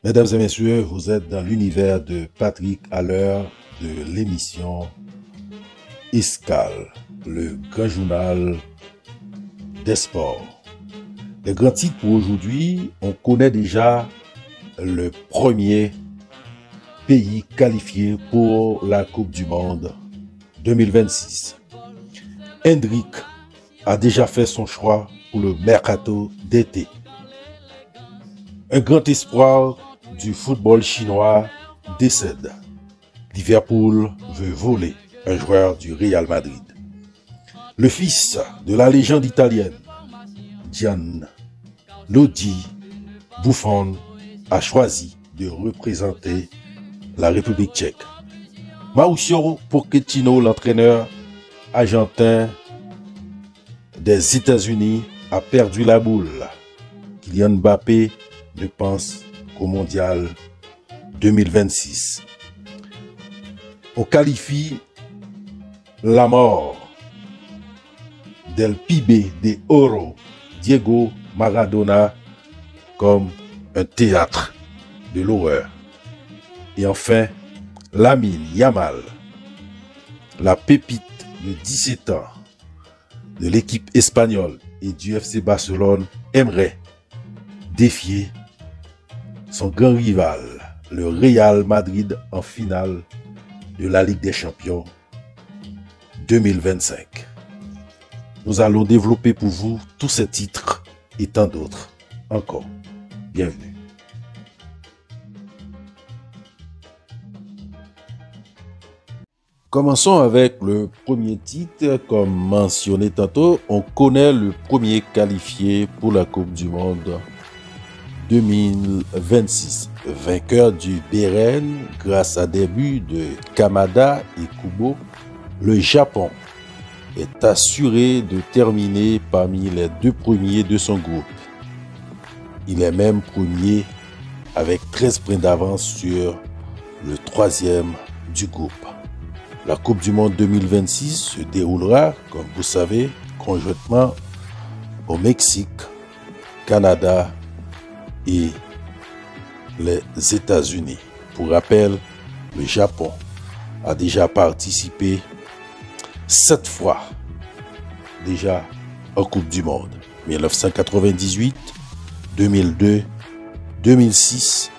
Mesdames et messieurs, vous êtes dans l'univers de Patrick à l'heure de l'émission Escale, le grand journal des sports. Les grands titres pour aujourd'hui, on connaît déjà le premier pays qualifié pour la Coupe du Monde 2026. Hendrick a déjà fait son choix pour le mercato d'été. Un grand espoir du football chinois décède. Liverpool veut voler un joueur du Real Madrid. Le fils de la légende italienne, Gianluigi Buffon, a choisi de représenter la République tchèque. Mauricio Pochettino, l'entraîneur argentin des États-Unis, a perdu la boule. Kylian Mbappé ne pense qu'au mondial 2026. On qualifie la mort del pibe de oro Diego Maradona comme un théâtre de l'horreur. Et enfin, Lamine Yamal, la pépite de 17 ans de l'équipe espagnole et du FC Barcelone, aimerait défier son grand rival, le Real Madrid, en finale de la Ligue des Champions 2025. Nous allons développer pour vous tous ces titres et tant d'autres encore. Bienvenue. Commençons avec le premier titre. Comme mentionné tantôt, on connaît le premier qualifié pour la Coupe du Monde 2026. Vainqueur du Beren grâce à des buts de Kamada et Kubo, le Japon est assuré de terminer parmi les deux premiers de son groupe. Il est même premier avec 13 points d'avance sur le troisième du groupe. La Coupe du Monde 2026 se déroulera, comme vous savez, conjointement au Mexique, Canada et les États-Unis. Pour rappel, le Japon a déjà participé 7 fois déjà en Coupe du Monde. 1998, 2002, 2006,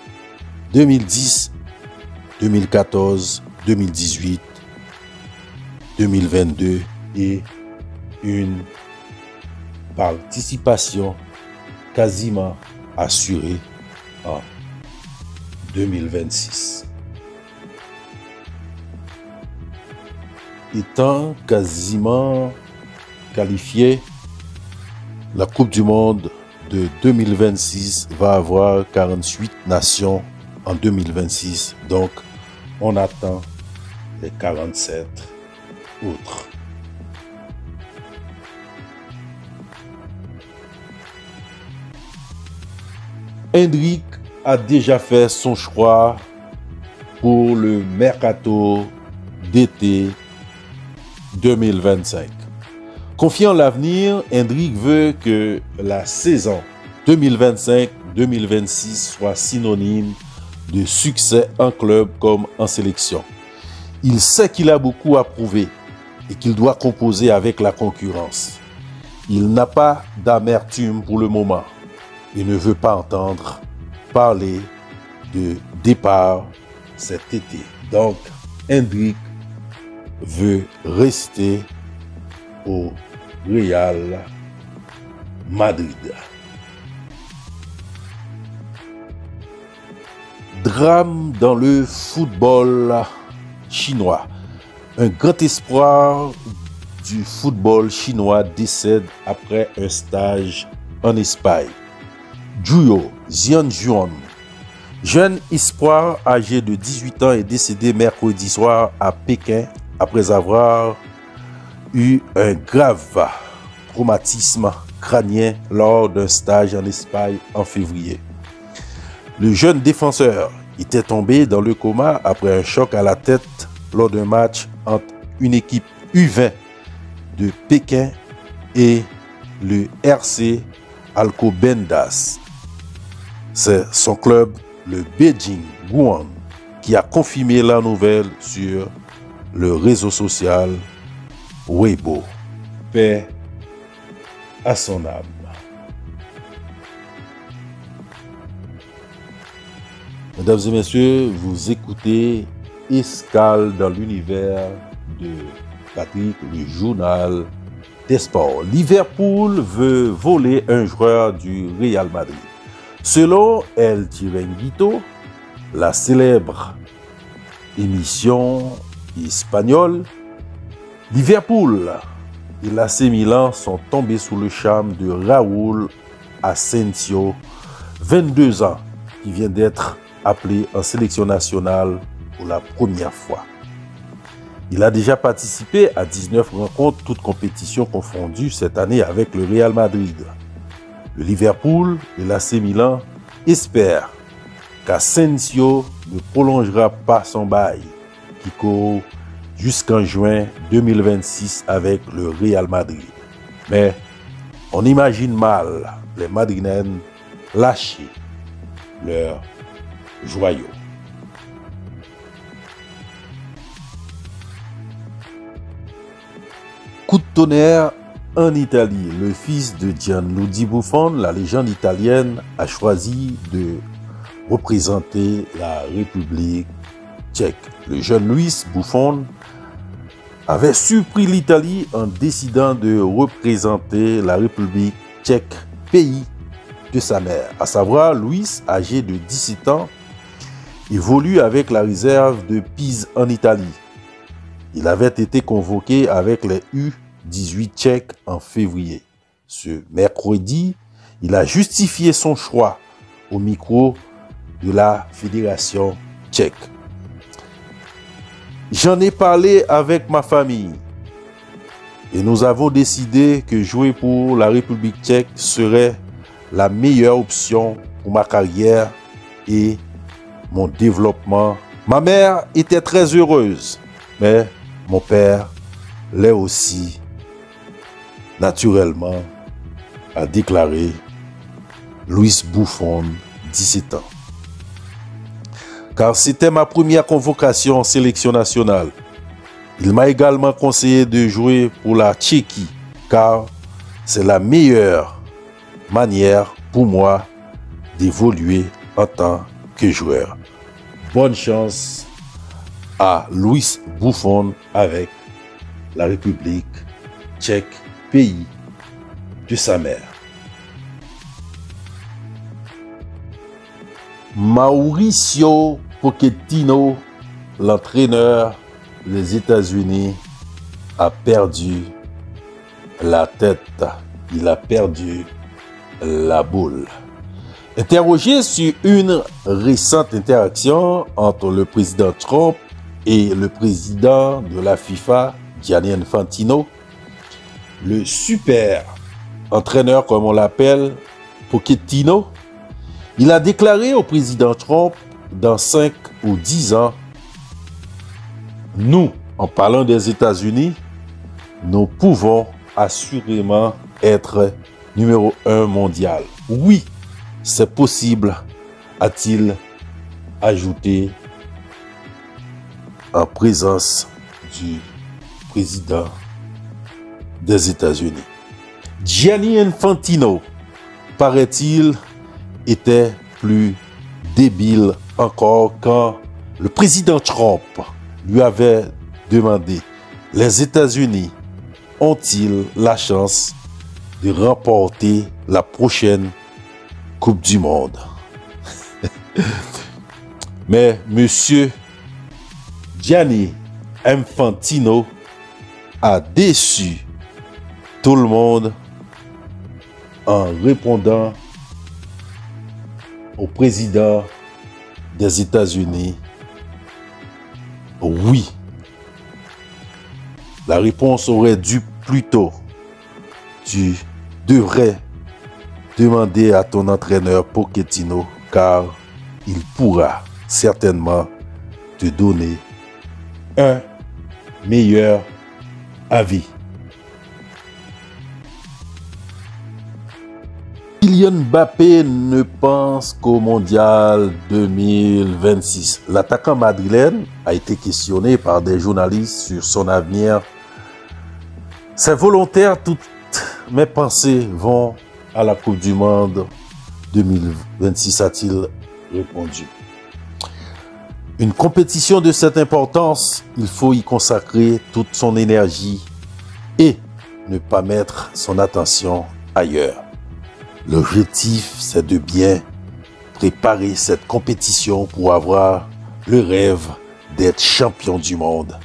2010, 2014, 2018, 2022 et une participation quasiment assurée en 2026. Étant quasiment qualifié, la Coupe du Monde de 2026 va avoir 48 nations en 2026. Donc, on attend les 47 autres. Hendrick a déjà fait son choix pour le mercato d'été 2025. Confiant l'avenir, Hendrick veut que la saison 2025-2026 soit synonyme de succès en club comme en sélection. Il sait qu'il a beaucoup à prouver et qu'il doit composer avec la concurrence. Il n'a pas d'amertume pour le moment et ne veut pas entendre parler de départ cet été. Donc, Hendrick veut rester au Real Madrid. Drame dans le football chinois. Un grand espoir du football chinois décède après un stage en Espagne. Zhuo Xianjuan, jeune espoir âgé de 18 ans, est décédé mercredi soir à Pékin après avoir eu un grave traumatisme crânien lors d'un stage en Espagne en février. Le jeune défenseur était tombé dans le coma après un choc à la tête lors d'un match entre une équipe U20 de Pékin et le RC Alcobendas. C'est son club le Beijing Guoan, qui a confirmé la nouvelle sur le réseau social Weibo. Paix à son âme. Mesdames et messieurs, vous écoutez Escale dans l'univers de Patrick, le journal des sports. Liverpool veut voler un joueur du Real Madrid. Selon El Chiringuito, la célèbre émission espagnole, Liverpool et l'AC Milan sont tombés sous le charme de Raúl Asensio, 22 ans, qui vient d'être appelé en sélection nationale pour la première fois. Il a déjà participé à 19 rencontres, toutes compétitions confondues cette année avec le Real Madrid. Le Liverpool et l'AC Milan espèrent qu'Asensio ne prolongera pas son bail qui court jusqu'en juin 2026 avec le Real Madrid. Mais on imagine mal les Madrilènes lâcher leur joyau. Coup de tonnerre en Italie. Le fils de Gianluigi Buffon, la légende italienne, a choisi de représenter la République tchèque. Le jeune Luis Buffon avait surpris l'Italie en décidant de représenter la République tchèque, pays de sa mère. À savoir, Luis, âgé de 17 ans, évolue avec la réserve de Pise en Italie. Il avait été convoqué avec les U18 tchèques en février. Ce mercredi, il a justifié son choix au micro de la Fédération tchèque. J'en ai parlé avec ma famille et nous avons décidé que jouer pour la République tchèque serait la meilleure option pour ma carrière et mon développement. Ma mère était très heureuse, mais mon père l'est aussi, naturellement, a déclaré Luis Buffon, 17 ans. Car c'était ma première convocation en sélection nationale. Il m'a également conseillé de jouer pour la Tchéquie, car c'est la meilleure manière pour moi d'évoluer en tant que joueur. Bonne chance à Luis Buffon avec la République tchèque, pays de sa mère. Mauricio Pochettino, l'entraîneur des États-Unis, a perdu la tête. Il a perdu la boule. Interrogé sur une récente interaction entre le président Trump et le président de la FIFA, Gianni Infantino, le super entraîneur, comme on l'appelle, Pochettino, il a déclaré au président Trump, dans 5 ou 10 ans, nous, en parlant des États-Unis, nous pouvons assurément être numéro 1 mondial. Oui, c'est possible, a-t-il ajouté en présence du président des États-Unis. Gianni Infantino, paraît-il, était plus débile encore quand le président Trump lui avait demandé: les États-Unis ont-ils la chance de remporter la prochaine Coupe du Monde? Mais monsieur Gianni Infantino a déçu tout le monde en répondant au président des États-Unis: oui. La réponse aurait dû plutôt: tu devrais demander à ton entraîneur Pochettino, car il pourra certainement te donner un meilleur avis. Kylian Mbappé ne pense qu'au mondial 2026. L'attaquant madrilène a été questionné par des journalistes sur son avenir. C'est volontaire, toutes mes pensées vont à la Coupe du Monde 2026, a-t-il répondu. Une compétition de cette importance, il faut y consacrer toute son énergie et ne pas mettre son attention ailleurs. L'objectif, c'est de bien préparer cette compétition pour avoir le rêve d'être champion du monde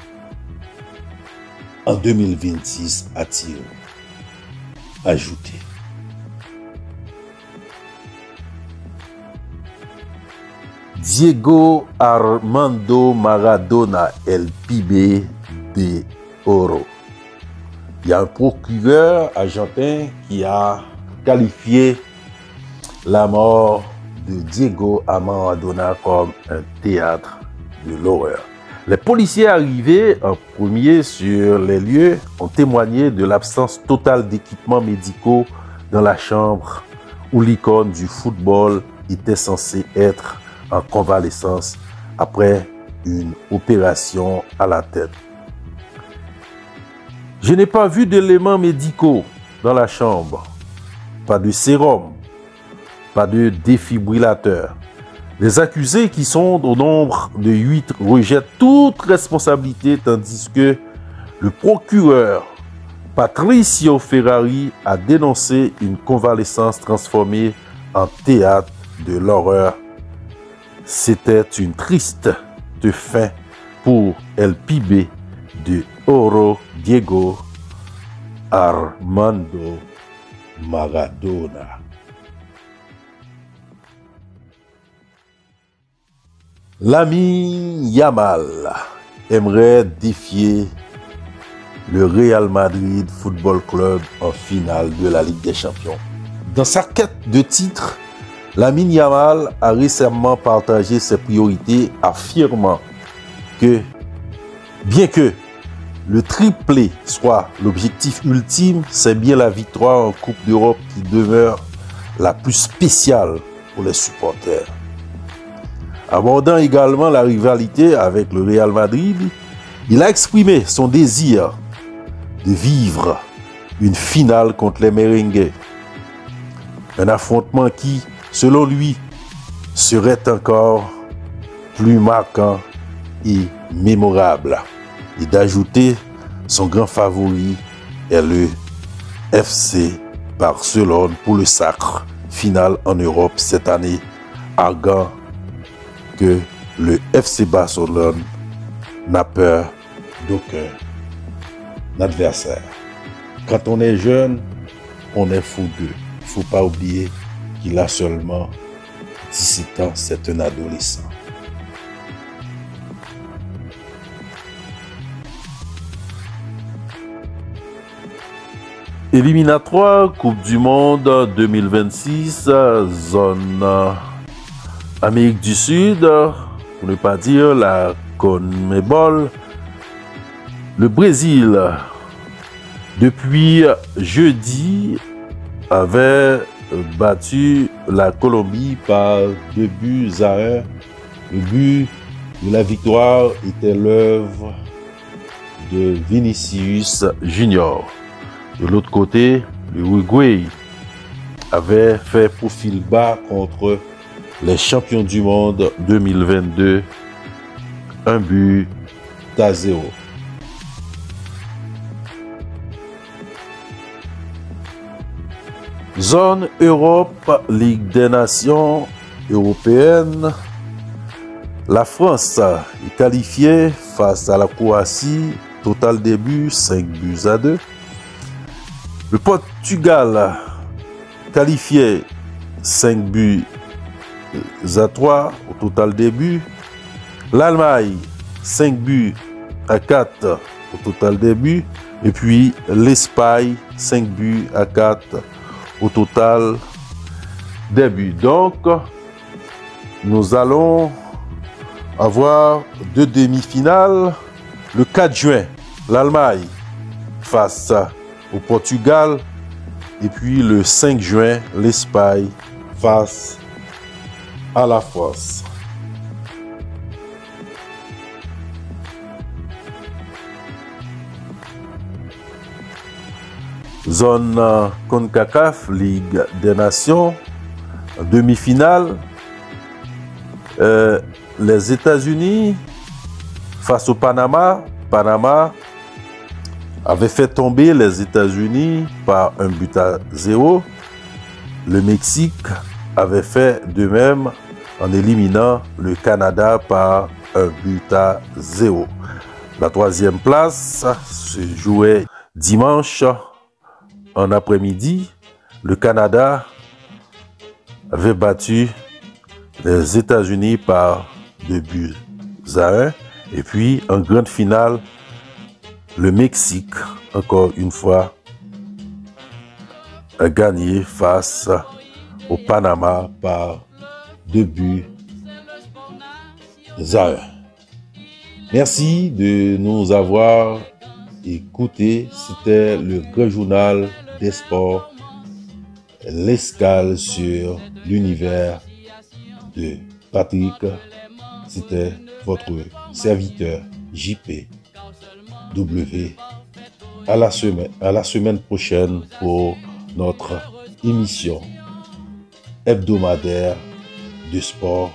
en 2026, a-t-il ajouté. Diego Armando Maradona, El Pibe de Oro. Il y a un procureur argentin qui a qualifié la mort de Diego Maradona comme un théâtre de l'horreur. Les policiers arrivés en premier sur les lieux ont témoigné de l'absence totale d'équipements médicaux dans la chambre où l'icône du football était censé être en convalescence après une opération à la tête. Je n'ai pas vu d'éléments médicaux dans la chambre. Pas de sérum, pas de défibrillateur. Les accusés, qui sont au nombre de 8, rejettent toute responsabilité, tandis que le procureur Patricio Ferrari a dénoncé une convalescence transformée en théâtre de l'horreur. C'était une triste fin pour El Pibe de Oro, Diego Armando Maradona. Lamine Yamal aimerait défier le Real Madrid Football Club en finale de la Ligue des Champions. Dans sa quête de titre, Lamine Yamal a récemment partagé ses priorités, affirmant que, bien que le triplé soit l'objectif ultime, c'est bien la victoire en Coupe d'Europe qui demeure la plus spéciale pour les supporters. Abordant également la rivalité avec le Real Madrid, il a exprimé son désir de vivre une finale contre les merengues. Un affrontement qui, selon lui, serait encore plus marquant et mémorable. Et d'ajouter, son grand favori est le FC Barcelone pour le sacre final en Europe cette année, arguant que le FC Barcelone n'a peur d'aucun adversaire. Quand on est jeune, on est fougueux. Il ne faut pas oublier qu'il a seulement 17 ans, c'est un adolescent. Éliminatoire Coupe du Monde 2026, zone Amérique du Sud, pour ne pas dire la CONMEBOL. Le Brésil, depuis jeudi, avait battu la Colombie par 2-1. Le but de la victoire était l'œuvre de Vinicius Junior. De l'autre côté, le Uruguay avait fait profil bas contre les champions du monde 2022, 1-0. Zone Europe, Ligue des Nations européenne. La France est qualifiée face à la Croatie. Total des buts, 5-2. Le Portugal qualifié 5-3 au total des buts. L'Allemagne 5-4 au total des buts. Et puis l'Espagne 5-4 au total des buts. Donc, nous allons avoir deux demi-finales. Le 4 juin, l'Allemagne face au Portugal Et puis le 5 juin, l'Espagne face à la France. Zone CONCACAF, Ligue des Nations, demi-finale. Les États-Unis face au Panama. Panama avait fait tomber les États-Unis par 1-0. Le Mexique avait fait de même en éliminant le Canada par 1-0. La troisième place se jouait dimanche en après-midi. Le Canada avait battu les États-Unis par 2-1. Et puis en grande finale, le Mexique, encore une fois, a gagné face au Panama par 2-1. Merci de nous avoir écoutés. C'était le grand journal des sports, l'escale sur l'univers de Patrick. C'était votre serviteur JP W. À la semaine prochaine pour notre émission hebdomadaire de sport.